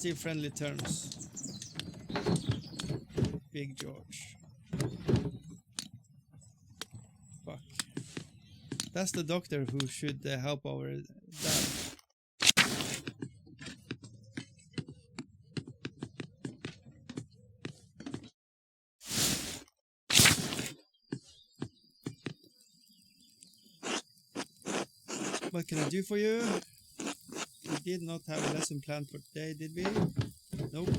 still friendly terms. Big George. Fuck. That's the doctor who should help our dad. What can I do for you? We did not have a lesson planned for today, did we? Nope.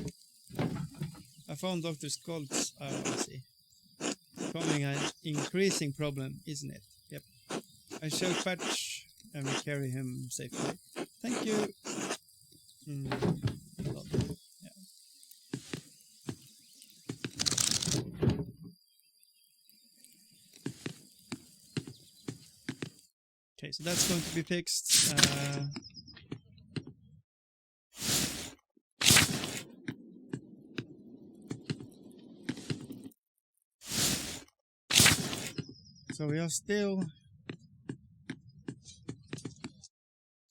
I found Dr. Scott's I see. Becoming an increasing problem, isn't it? Yep. I shall fetch and we carry him safely. Thank you. Well, yeah. Okay, so that's going to be fixed. So we are still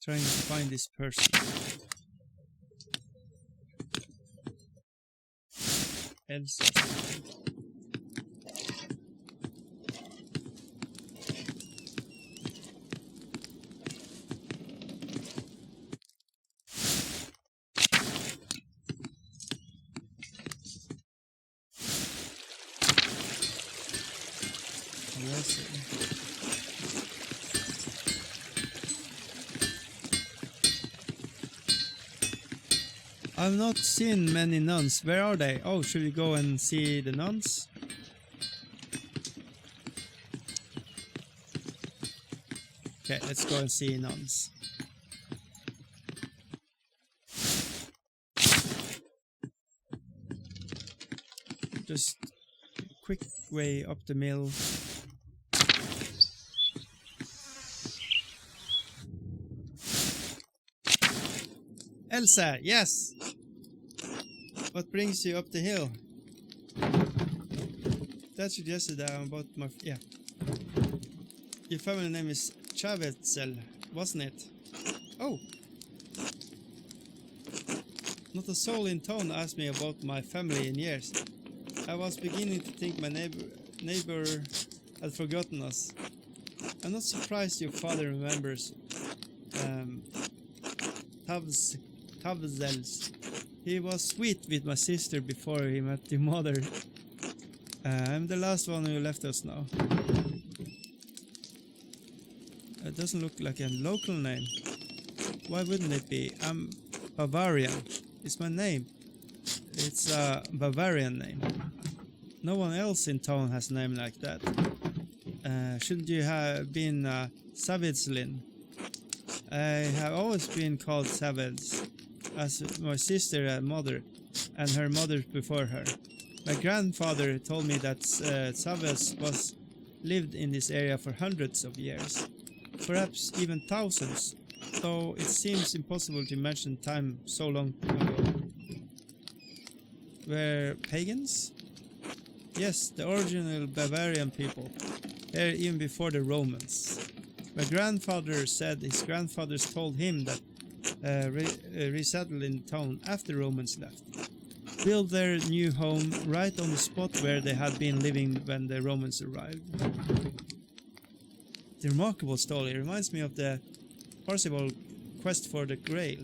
trying to find this person. Elsa. I've not seen many nuns. Where are they? Oh, should we go and see the nuns? Okay, let's go and see nuns. Just a quick way up the mill. Elsa, yes! What brings you up the hill? That suggested that I'm about my... yeah. Your family name is Chavetzel, wasn't it? Oh! Not a soul in town asked me about my family in years. I was beginning to think my neighbor had forgotten us. I'm not surprised your father remembers Tavzels. He was sweet with my sister before he met your mother. I'm the last one who left us now. It doesn't look like a local name. Why wouldn't it be? I'm Bavarian. It's my name. It's a Bavarian name. No one else in town has a name like that. Shouldn't you have been Savidslin? I have always been called Savids, as my sister and mother, and her mother before her. My grandfather told me that Savids lived in this area for hundreds of years, perhaps even thousands, though it seems impossible to imagine time so long ago. Were pagans? Yes, the original Bavarian people, here even before the Romans. My grandfather said his grandfathers told him that resettled in town after the Romans left. Built their new home right on the spot where they had been living when the Romans arrived. The remarkable story reminds me of the Parzival quest for the Grail.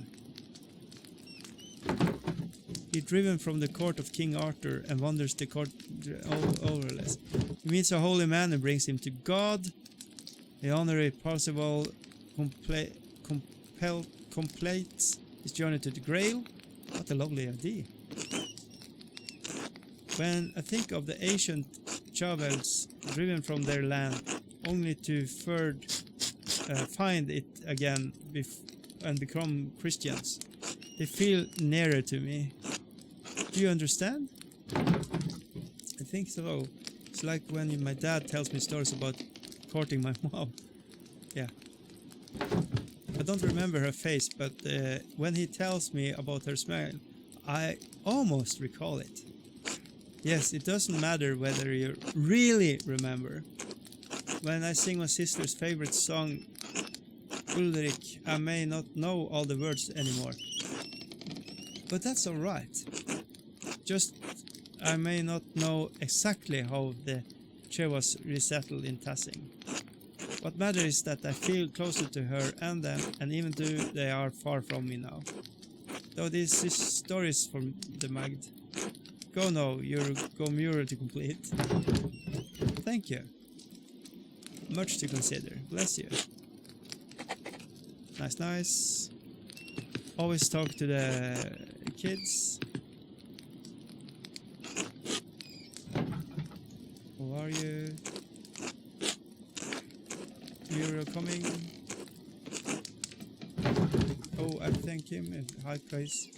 He's driven from the court of King Arthur and wanders the court overless. He meets a holy man who brings him to God. The honorary Parzival completes his journey to the Grail. What a lovely idea. When I think of the ancient Chavels driven from their land, only to find it again and become Christians, they feel nearer to me. Do you understand? I think so. It's like when my dad tells me stories about courting my mom. Yeah. I don't remember her face, but when he tells me about her smile, I almost recall it. Yes, it doesn't matter whether you really remember. When I sing my sister's favorite song, Ulrich, I may not know all the words anymore. But that's alright. Just I may not know exactly how the chair was resettled in Tassing. What matters is that I feel closer to her and them, and even though they are far from me now. Though this is stories from the Magd. Go now, your go mural to complete. Thank you. Much to consider. Bless you. Nice, nice. Always talk to the kids. How are you? Mural coming. Oh, I thank him in high praise.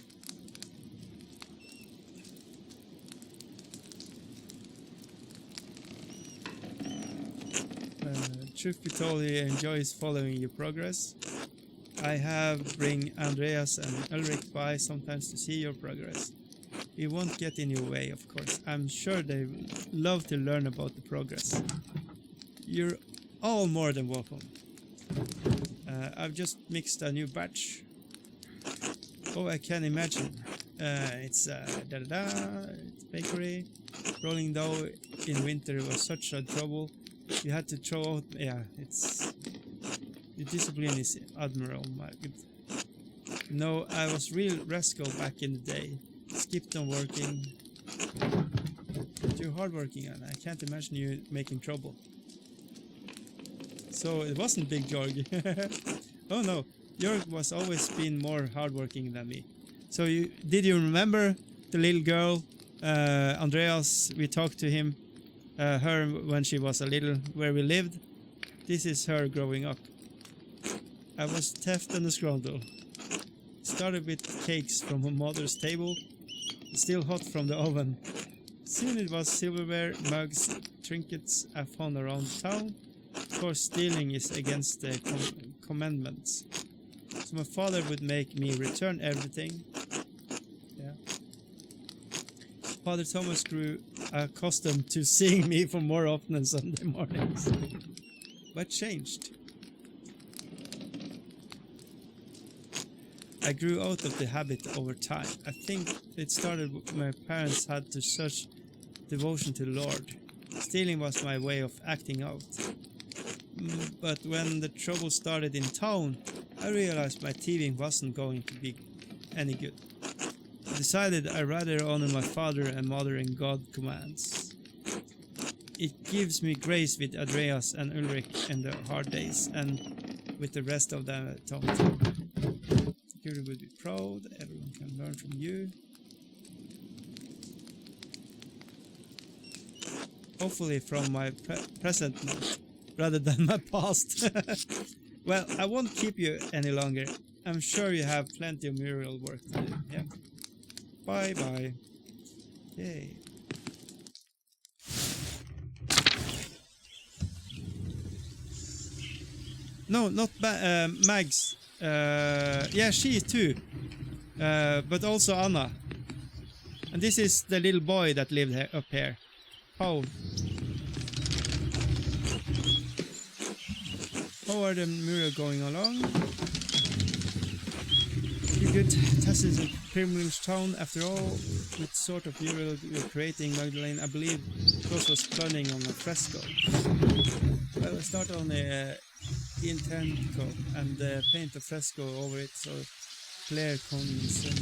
Truth be told, he enjoys following your progress. I have bring Andreas and Ulrich by sometimes to see your progress. We won't get in your way, of course. I'm sure they love to learn about the progress. You're all more than welcome. I've just mixed a new batch. Oh, I can imagine. It's it's bakery. Rolling dough in winter was such a trouble. You had to throw out. Yeah, it's the discipline is admirable. No, I was real rascal back in the day. Skipped on working. Too hardworking, and I can't imagine you making trouble. So it wasn't Big Jorg. Oh no, Jorg was always been more hardworking than me. So did you remember the little girl, Andreas? We talked to him, her when she was a little, where we lived. This is her growing up. I was theft and a scroundle. Started with cakes from her mother's table, still hot from the oven. Soon it was silverware, mugs, trinkets I found around town. Of course, stealing is against the commandments. So my father would make me return everything. Yeah. Father Thomas grew accustomed to seeing me for more often on Sunday mornings. But changed. I grew out of the habit over time. I think it started when my parents had to such devotion to the Lord. Stealing was my way of acting out. But when the trouble started in town, I realized my thieving wasn't going to be any good. I decided I'd rather honor my father and mother and God commands. It gives me grace with Andreas and Ulrich in the hard days, and with the rest of the town. You will be proud, everyone can learn from you. Hopefully from my present now, rather than my past. Well, I won't keep you any longer. I'm sure you have plenty of mural work to do. Yeah. Bye bye. Yay. No, not Mags. Yeah, she too. But also Anna. And this is the little boy that lived up here. How are the mural going along? You good. Tess is a privileged town after all. What sort of mural you're creating, Magdalene? I believe Klaus was planning on a fresco. Well, I start on the Intenco and paint a fresco over it so clear comes and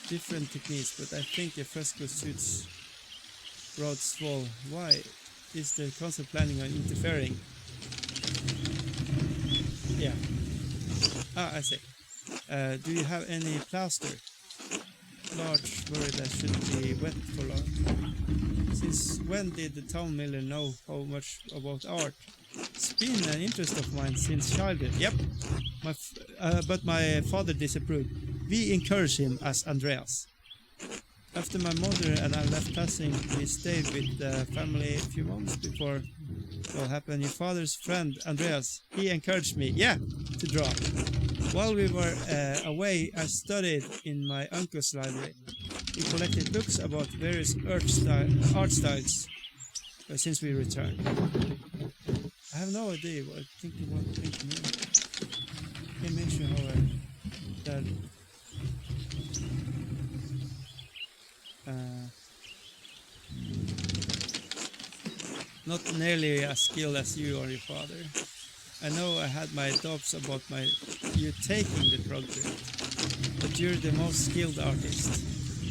different techniques, but I think the fresco suits Rod's wall. Why is the concept planning on interfering? Yeah. I see. Do you have any plaster? Large worry that should be wet for long. Since when did the town miller know how much about art? It's been an interest of mine since childhood. Yep. But my father disapproved. We encouraged him as Andreas. After my mother and I left Tassing, we stayed with the family a few months before it all happened. Your father's friend, Andreas, he encouraged me, to draw. While we were away, I studied in my uncle's library. He collected books about various art styles since we returned. I have no idea what I think you want to think to me. Can't mention how that Not nearly as skilled as you or your father. I know I had my doubts about you taking the project, but you're the most skilled artist.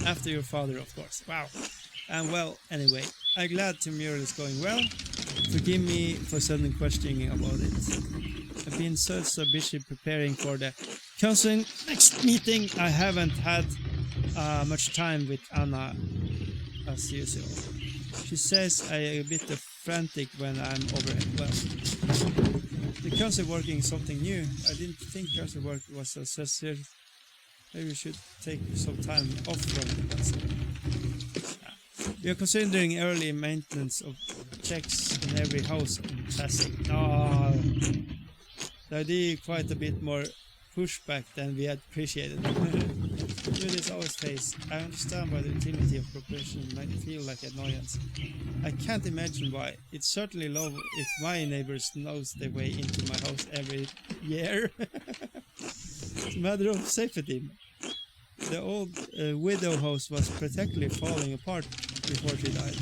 After your father, of course. Wow. And well, anyway, I'm glad the mural is going well. Forgive me for sudden questioning about it. I've been so busy preparing for the council next meeting. I haven't had much time with Anna as usual. She says I'm a bit frantic when I'm overwhelmed. The council working something new. I didn't think council work was so serious. Maybe we should take some time off from the council. We are considering early maintenance of checks in every house in passing. The idea quite a bit more pushback than we had appreciated. With its always face, I understand why the utility of preparation might feel like annoyance. I can't imagine why. It's certainly low if my neighbors knows their way into my house every year. It's a matter of safety. The old widow house was practically falling apart before she died.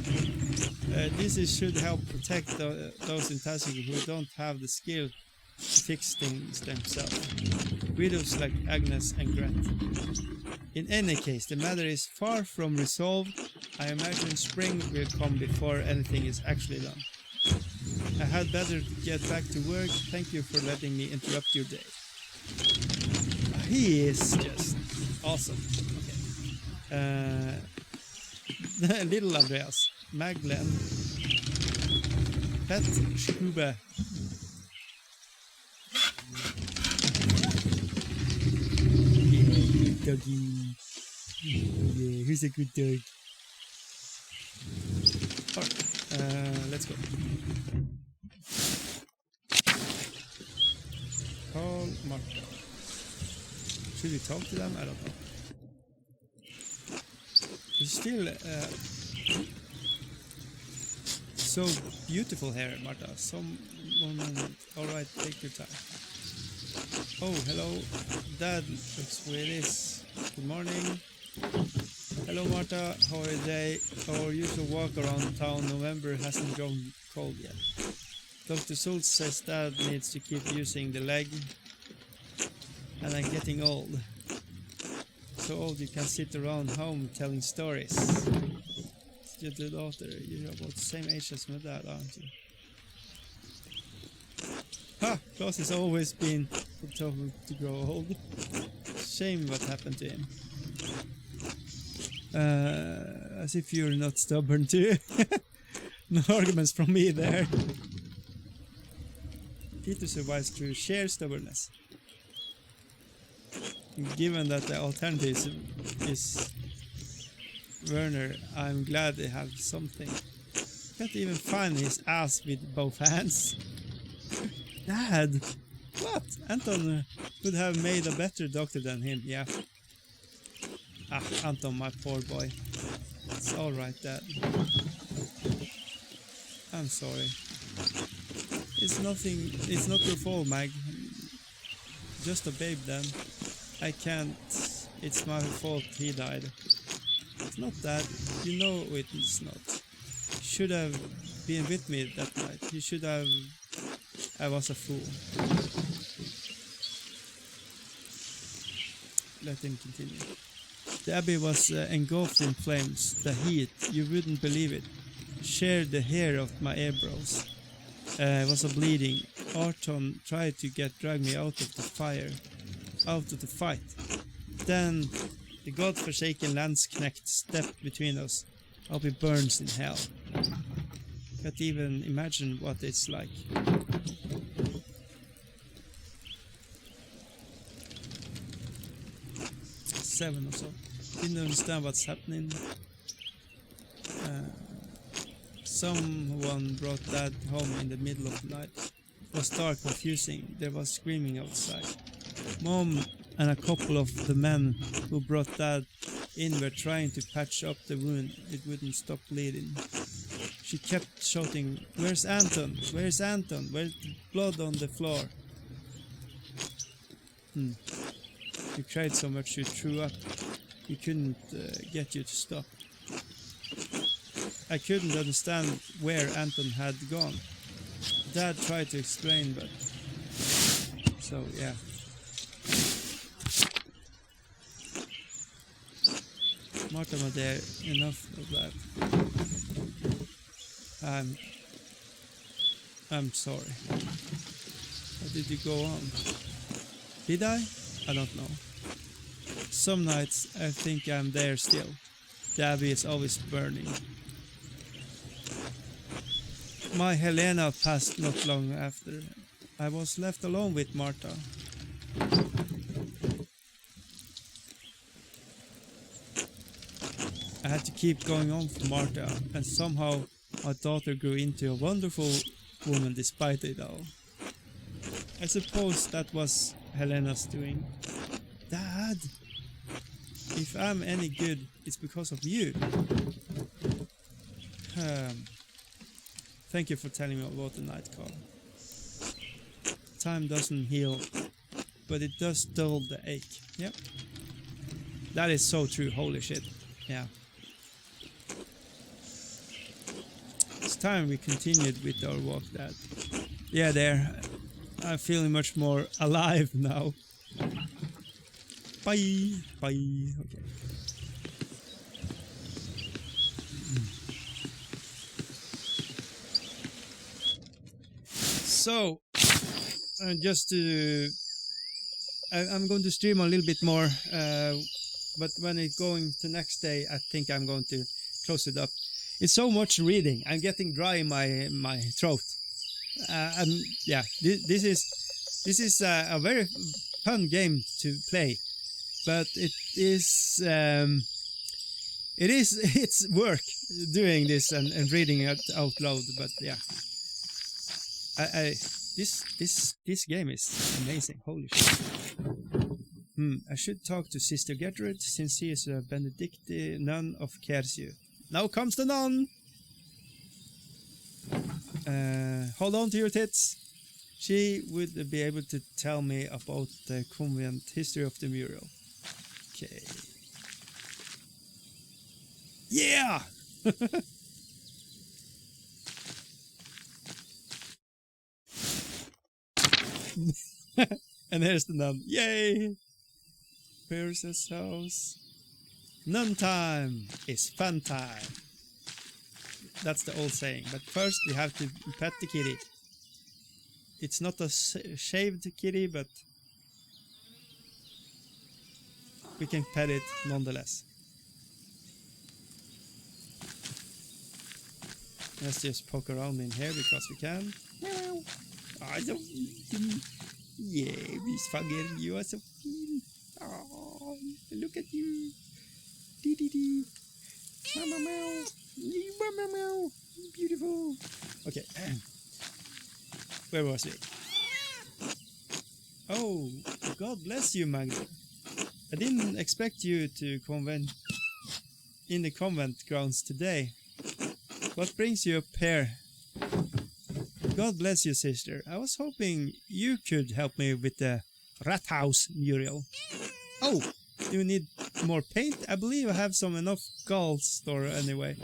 This should help protect those in Tassie who don't have the skill to fix things themselves. Widows like Agnes and Grant. In any case, the matter is far from resolved. I imagine spring will come before anything is actually done. I had better get back to work. Thank you for letting me interrupt your day. He is just awesome. Okay. Little Andreas Maler. Pet Schuber. Yeah, doggy. Yeah, who's a good dog? Alright, let's go. Call Marta. Should we talk to them? I don't know. It's still so beautiful here, Marta. Some moment. Alright, take your time. Oh, hello. Dad looks Swedish. Good morning. Hello, Marta. How are you today? Our usual walk around town. November hasn't gone cold yet. Dr. Schultz says Dad needs to keep using the leg. And I'm getting old. So old you can sit around home telling stories. It's your daughter. You're about the same age as my dad, aren't you? Ha! Klaus has always been tough to grow old. Shame what happened to him. As if you're not stubborn too. No arguments from me there. Peter survives through sheer stubbornness. Given that the alternative is Werner, I'm glad they have something. Can't even find his ass with both hands. Dad! What? Anton would have made a better doctor than him, yeah. Ah, Anton, my poor boy. It's alright, Dad. I'm sorry. It's not your fault, Mag. Just a babe then. I can't. It's my fault he died. It's not that. You know it's not. You should have been with me that night. You should have. I was a fool. Let him continue. The abbey was engulfed in flames. The heat, you wouldn't believe it, sheared the hair of my eyebrows. I was bleeding. Arton tried to drag me out of the fire, out of the fight. Then the godforsaken Landsknecht stepped between us. I'll be burns in hell. Can't even imagine what it's like. Seven or so. Didn't understand what's happening. Someone brought Dad home in the middle of the night. It was dark, confusing. There was screaming outside. Mom and a couple of the men who brought Dad in were trying to patch up the wound. It wouldn't stop bleeding. She kept shouting, "Where's Anton? Where's Anton? Where's blood on the floor?" You cried so much you threw up. We couldn't get you to stop. I couldn't understand where Anton had gone. Dad tried to explain, but... So, yeah. Marta, my dear, enough of that. I'm sorry. How did you go on? Did I? I don't know. Some nights I think I'm there still. The abbey is always burning. My Helena passed not long after. I was left alone with Marta. I had to keep going on for Marta, and somehow my daughter grew into a wonderful woman despite it all. I suppose that was Helena's doing. Dad! If I'm any good, it's because of you. Thank you for telling me about the night call. Time doesn't heal, but it does dull the ache. Yep. That is so true, holy shit. Yeah. It's time we continued with our walk, Dad. Yeah, there. I'm feeling much more alive now. Bye. Bye. Okay. So, just to... I'm going to stream a little bit more, but when it's going to next day, I think I'm going to close it up. It's so much reading. I'm getting dry in my throat. And yeah, this is a very fun game to play, but it's work doing this and reading it out loud. But yeah, this game is amazing. Holy shit. I should talk to Sister Gertrude, since she is a Benedictine nun of Kersiu. Now comes the nun! Hold on to your tits. She would be able to tell me about the convent history of the mural. Okay. Yeah! And here's the nun. Yay! Where's his house? Nun time is fun time. That's the old saying. But first we have to pet the kitty. It's not a shaved kitty, but we can pet it nonetheless. Let's just poke around in here because we can. I don't... Yeah, Miss Fugger, you are so cute. Oh, look at you. Dee dee dee. Mama meow. Mama meow. Beautiful. Okay. Where was we? Oh, God bless you, Magda. I didn't expect you to convent in the convent grounds today. What brings you up here? God bless you, sister. I was hoping you could help me with the rat house mural. Oh, do you need more paint? I believe I have some enough galls store anyway.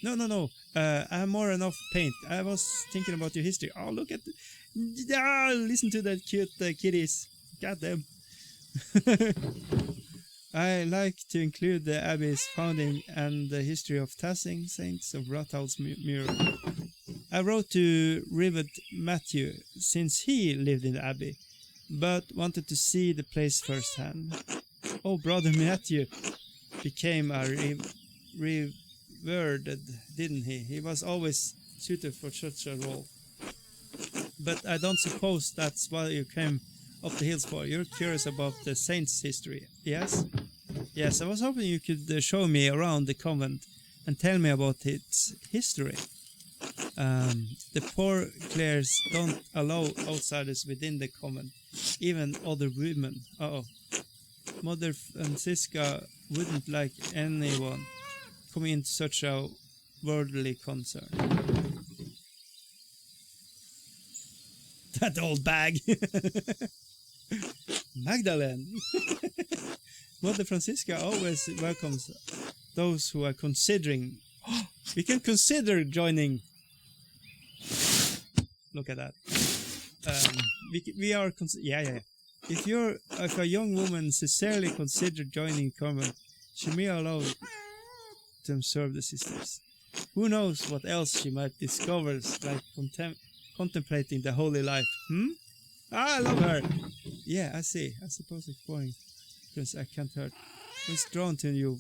No. I have more enough paint. I was thinking about your history. Oh, look at... listen to that cute kitties. God damn. I like to include the abbey's founding and the history of Tassing Saints of Rathouse mural. I wrote to Reverend Matthew since he lived in the abbey, but wanted to see the place firsthand. Oh, Brother Matthew became a revered, didn't he? He was always suited for such a role. But I don't suppose that's what you came up the hills for. You're curious about the saint's history, yes? Yes, I was hoping you could show me around the convent and tell me about its history. The poor clerics don't allow outsiders within the convent, even other women. Mother Francisca wouldn't like anyone coming into such a worldly concern. That old bag! Magdalene! Mother Francisca always welcomes those who are considering We can consider joining. Look at that. We are yeah. If a young woman sincerely considered joining convent, she may allow to serve the sisters. Who knows what else she might discover, like contemplating the holy life. I love her. Yeah, I see. I suppose exploring, because I can't hurt. I was drawn to you,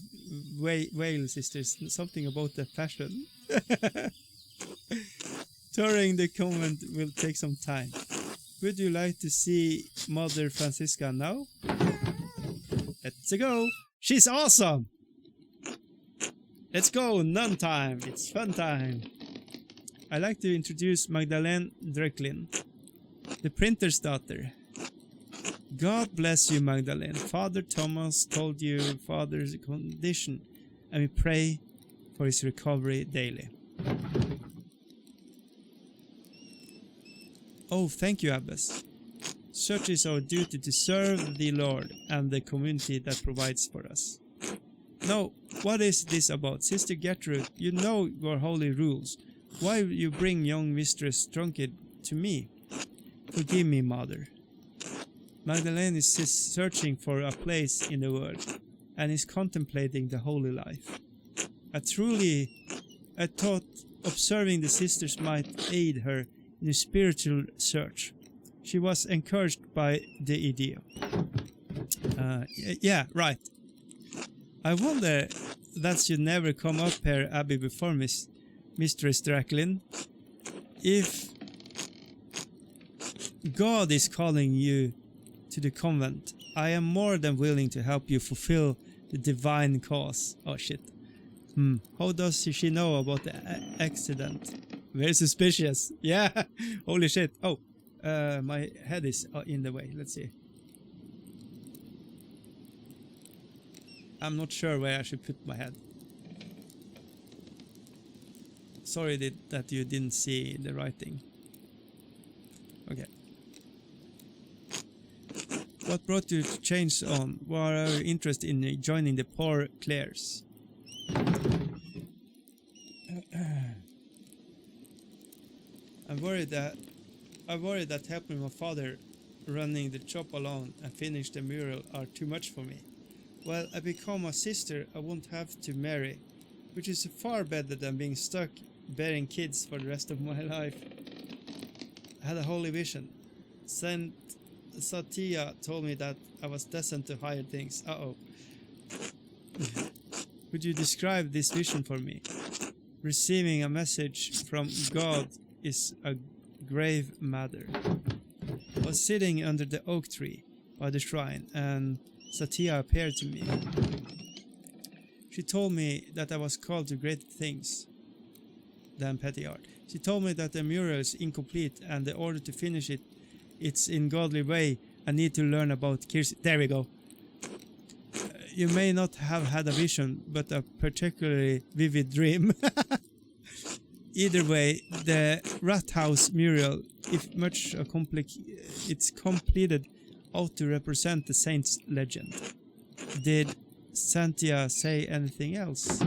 whale sisters. Something about the fashion. Touring the convent will take some time. Would you like to see Mother Francisca now? Let's go. She's awesome. Let's go. Nun time. It's fun time. I'd like to introduce Magdalene Drecklin, the printer's daughter. God bless you, Magdalene. Father Thomas told you father's condition, and we pray for his recovery daily. Oh, thank you, Abbess. Such is our duty to serve the Lord and the community that provides for us. No, what is this about? Sister Gertrude, you know your holy rules. Why you bring young Mistress Drunkard to me? Forgive me, Mother. Magdalene is searching for a place in the world and is contemplating the holy life. I thought observing the sisters might aid her in a spiritual search. She was encouraged by the idea. Yeah, right. I wonder that you never come up here, Abby, before Mistress Drecklin. If God is calling you to the convent, I am more than willing to help you fulfill the divine cause. Oh shit. How does she know about the accident? Very suspicious. Yeah. Holy shit. Oh, my head is in the way. Let's see. I'm not sure where I should put my head. Sorry that you didn't see the writing. Okay. What brought you to change on? What are you interested in joining the Poor Clares? I'm worried that helping my father running the shop alone and finish the mural are too much for me. Well, I become a sister, I won't have to marry, which is far better than being stuck bearing kids for the rest of my life. I had a holy vision. Saint Satya told me that I was destined to higher things. Would you describe this vision for me? Receiving a message from God is a grave matter. I was sitting under the oak tree by the shrine, and Satya appeared to me. She told me that I was called to greater things than petty art. She told me that the mural is incomplete, and in order to finish it, it's in godly way. I need to learn about Kirsi. There we go. You may not have had a vision, but a particularly vivid dream. Either way, the Rat House mural, if much it's completed, ought to represent the saint's legend. Did Santia say anything else?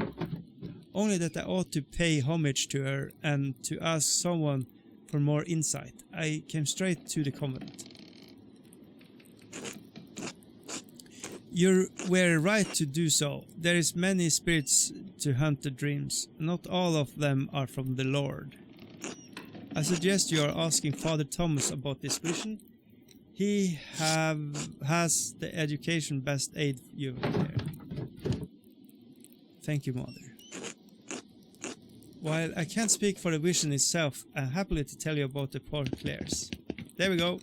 Only that I ought to pay homage to her and to ask someone for more insight. I came straight to the convent. You were right to do so. There is many spirits to hunt the dreams. Not all of them are from the Lord. I suggest you are asking Father Thomas about this vision. He has the education best aid you there. Thank you, Mother. While I can't speak for the vision itself, I'm happy to tell you about the Poor Clares. There we go.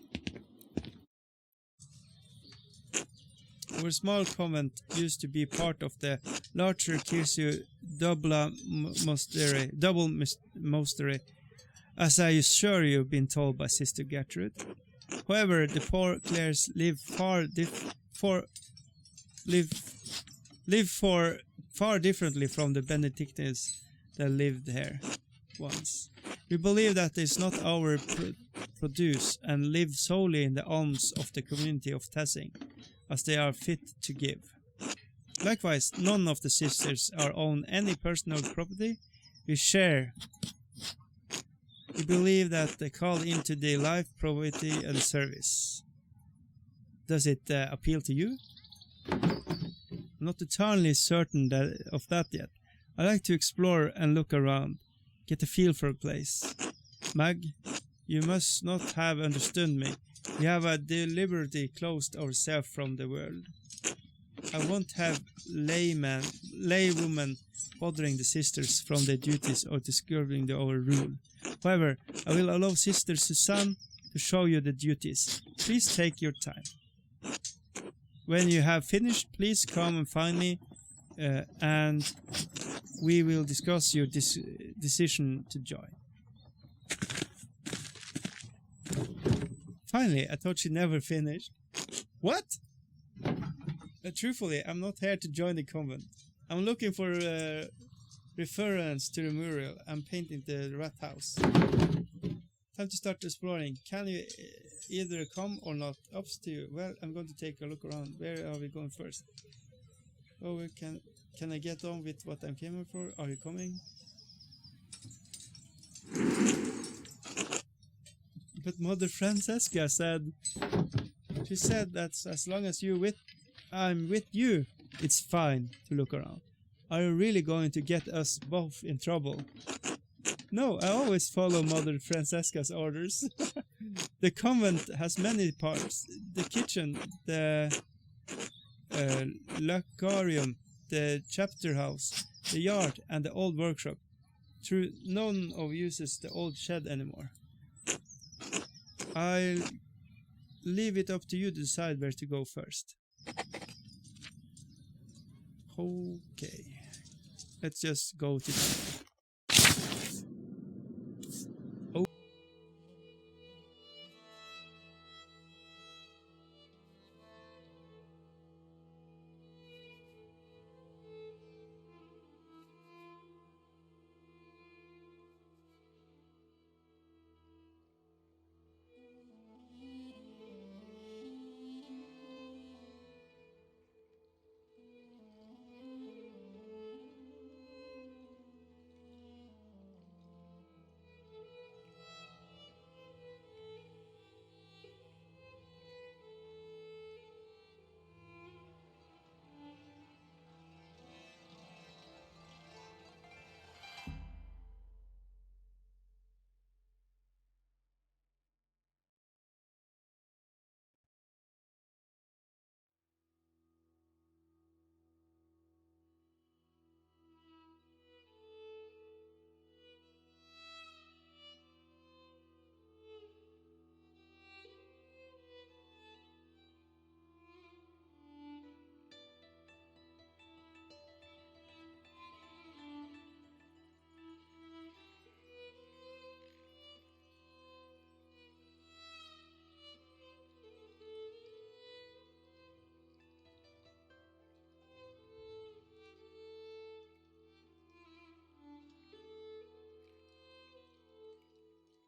Our small convent used to be part of the larger Kirsu double monastery, as I assure you've been told by Sister Gertrude. However, the Poor Clares live far differently from the Benedictines that lived here once. We believe that it's not our produce and live solely in the alms of the community of Tessing, as they are fit to give. Likewise, none of the sisters are own any personal property, we share. We believe that the call into the life, poverty, and service. Does it appeal to you? I'm not entirely certain of that yet. I like to explore and look around, get a feel for a place. Mag, you must not have understood me. We have deliberately closed ourselves from the world. I won't have laywomen bothering the sisters from their duties or disturbing our rule. However, I will allow Sister Suzanne to show you the duties. Please take your time. When you have finished, please come and find me, and we will discuss your decision to join. Finally, I thought she never finished. What? Truthfully, I'm not here to join the convent. I'm looking for reference to the mural. I'm painting the rat house. Time to start exploring. Can you either come or not? Up to you. Well, I'm going to take a look around. Where are we going first? Oh, can I get on with what I'm coming for? Are you coming? But Mother Francesca said, she said that as long as I'm with you, it's fine to look around. Are you really going to get us both in trouble? No, I always follow Mother Francesca's orders. The convent has many parts. The kitchen, the lacarium, the chapter house, the yard, and the old workshop. True, none of uses the old shed anymore. I'll leave it up to you to decide where to go first. Okay. Let's just go to